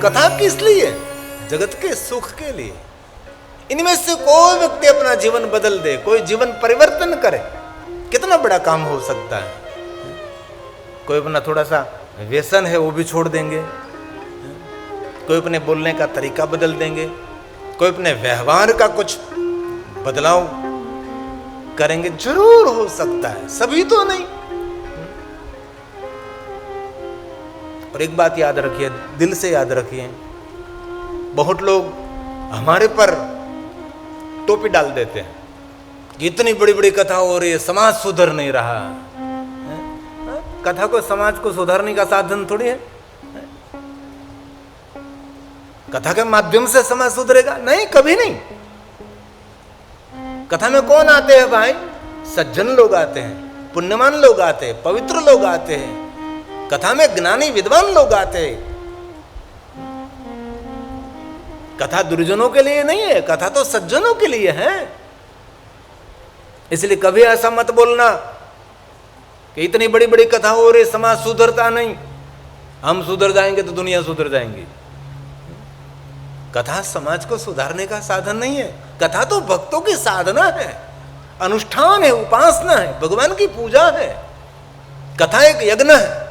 कथा किस लिए? जगत के सुख के लिए। इनमें से कोई व्यक्ति अपना जीवन बदल दे, कोई जीवन परिवर्तन करे, कितना बड़ा काम हो सकता है। कोई अपना थोड़ा सा व्यसन है वो भी छोड़ देंगे, कोई अपने बोलने का तरीका बदल देंगे, कोई अपने व्यवहार का कुछ बदलाव करेंगे, जरूर हो सकता है, सभी तो नहीं। और एक बात याद रखिए, दिल से याद रखिए, बहुत लोग हमारे पर टोपी डाल देते हैं कि इतनी बड़ी बड़ी कथा हो रही है, समाज सुधर नहीं रहा। कथा को समाज को सुधारने का साधन थोड़ी है। कथा के माध्यम से समाज सुधरेगा? नहीं, कभी नहीं। कथा में कौन आते हैं भाई? सज्जन लोग आते हैं, पुण्यमान लोग आते हैं, पवित्र लोग आते हैं। कथा में ज्ञानी विद्वान लोग आते हैं। कथा दुर्जनों के लिए नहीं है, कथा तो सज्जनों के लिए है। इसलिए कभी ऐसा मत बोलना कि इतनी बड़ी बड़ी कथा हो रही, समाज सुधरता नहीं, हम सुधर जाएंगे तो दुनिया सुधर जाएंगी। कथा समाज को सुधारने का साधन नहीं है। कथा तो भक्तों की साधना है, अनुष्ठान है, उपासना है, भगवान की पूजा है। कथा एक यज्ञ है।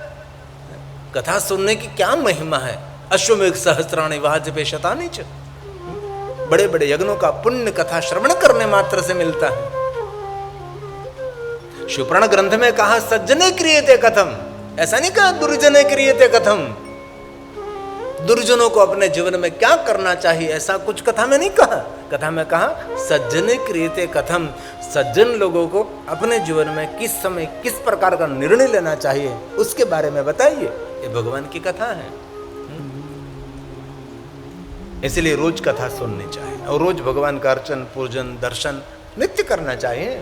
कथा सुनने की क्या महिमा है। अश्वमेघ सहस्त्राणि वाजपेय शतानि च। बड़े बड़े यज्ञों का पुण्य कथा श्रवण करने मात्र से मिलता है। शिवपुराण ग्रंथ में कहा सज्जने क्रियते कथम, ऐसा नहीं कहा दुर्जने क्रियते कथम। दुर्जनों को अपने जीवन में क्या करना चाहिए ऐसा कुछ कथा में नहीं कहा। कथा में कहा सज्जने क्रियते कथम, सज्जन लोगों को अपने जीवन में किस समय किस प्रकार का निर्णय लेना चाहिए उसके बारे में बताइए। ये भगवान की कथा है। इसलिए रोज कथा सुननी चाहिए और रोज भगवान का अर्चन पूजन दर्शन नित्य करना चाहिए।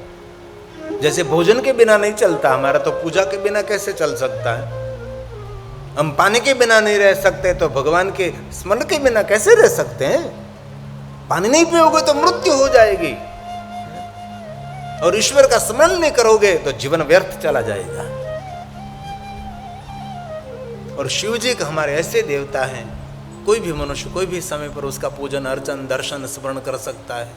जैसे भोजन के बिना नहीं चलता हमारा, तो पूजा के बिना कैसे चल सकता है। हम पानी के बिना नहीं रह सकते, तो भगवान के स्मरण के बिना कैसे रह सकते हैं। पानी नहीं पियोगे तो मृत्यु हो जाएगी, और ईश्वर का स्मरण नहीं करोगे तो जीवन व्यर्थ चला जाएगा। और शिव जी का हमारे ऐसे देवता हैं, कोई भी मनुष्य कोई भी समय पर उसका पूजन अर्चन दर्शन स्मरण कर सकता है।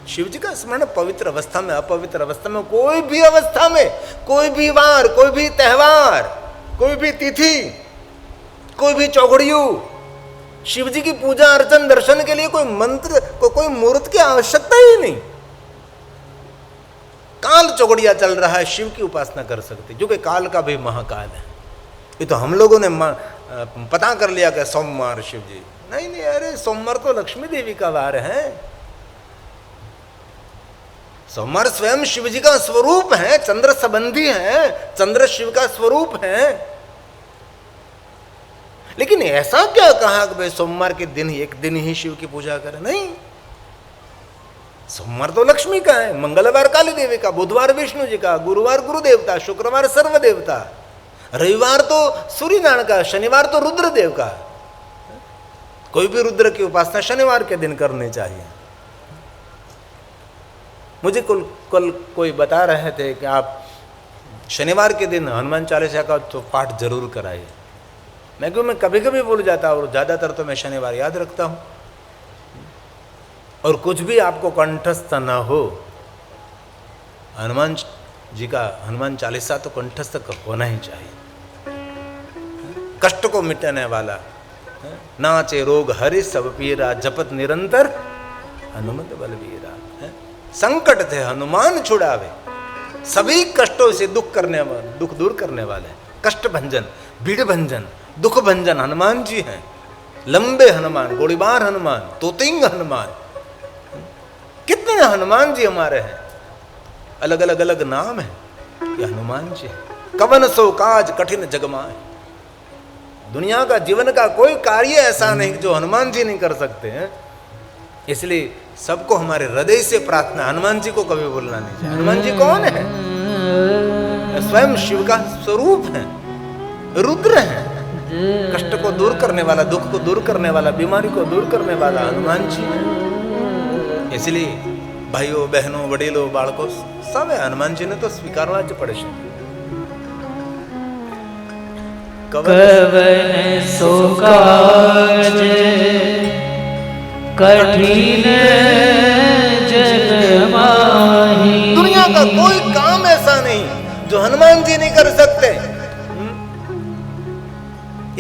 शिव जी का स्मरण पवित्र अवस्था में अपवित्र अवस्था में, कोई भी अवस्था में, कोई भी वार, कोई भी त्योहार, कोई भी तिथि, कोई भी चौघड़ियू, शिव जी की पूजा अर्चन दर्शन के लिए कोई मंत्र कोई मूर्त की आवश्यकता ही नहीं। काल चौघड़िया चल रहा है, शिव की उपासना कर सकते, जो कि काल का भी महाकाल है। ये तो हम लोगों ने पता कर लिया कि सोमवार शिव जी, नहीं नहीं, अरे सोमवार तो लक्ष्मी देवी का वार है। सोमवार स्वयं शिव जी का स्वरूप है, चंद्र संबंधी है, चंद्र शिव का स्वरूप है। लेकिन ऐसा क्या कहा कि भाई सोमवार के दिन एक दिन ही शिव की पूजा करें? नहीं, सोमवार तो लक्ष्मी का है, मंगलवार काली देवी का, बुधवार विष्णु जी का, गुरुवार गुरु देवता, शुक्रवार सर्व देवता, रविवार तो सूर्य नारायण का, शनिवार तो रुद्र देव का। कोई भी रुद्र की उपासना शनिवार के दिन करनी चाहिए। मुझे कल कोई बता रहे थे कि आप शनिवार के दिन हनुमान चालीसा का तो पाठ जरूर कराइए। मैं कभी कभी भूल जाता हूँ, और ज़्यादातर तो मैं शनिवार याद रखता हूँ। और कुछ भी आपको कंठस्थ न हो, हनुमान जी का हनुमान चालीसा तो कंठस्थ होना ही चाहिए। कष्ट को मिटाने वाला, नाचे रोग हरि सब पीरा, जपत निरंतर हनुमत बलवीरा। संकट थे हनुमान छुड़ावे, सभी कष्टों से दुख दूर करने वाले, कष्ट भंजन, भीड़ भंजन, दुख भंजन हनुमान जी हैं। लंबे हनुमान, गोलीबार हनुमान, तोतिंग हनुमान, कितने हनुमान जी हमारे हैं। अलग अलग अलग नाम है, ये हनुमान जी है। कवन सो काज कठिन जगमाए, दुनिया का जीवन का कोई कार्य ऐसा नहीं जो हनुमान जी नहीं कर सकते हैं। इसलिए सबको हमारे हृदय से प्रार्थना, हनुमान जी को कभी भूलना नहीं चाहिए। हनुमान जी कौन है? स्वयं शिव का स्वरूप है, रुद्र है। कष्ट को दूर करने वाला, दुख को दूर करने वाला, बीमारी को दूर करने वाला हनुमान जी है। इसलिए भाइयों बहनों वडीलों बालकों सब है, हनुमान जी ने तो स्वीकारवा ज पड़े છે। कवन सो काज कठिन जग माही। दुनिया का कोई काम ऐसा नहीं जो हनुमान जी नहीं कर सकते।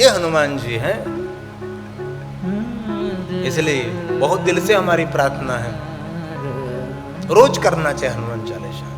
ये हनुमान जी हैं। इसलिए बहुत दिल से हमारी प्रार्थना है, रोज करना चाहिए हनुमान चालीसा।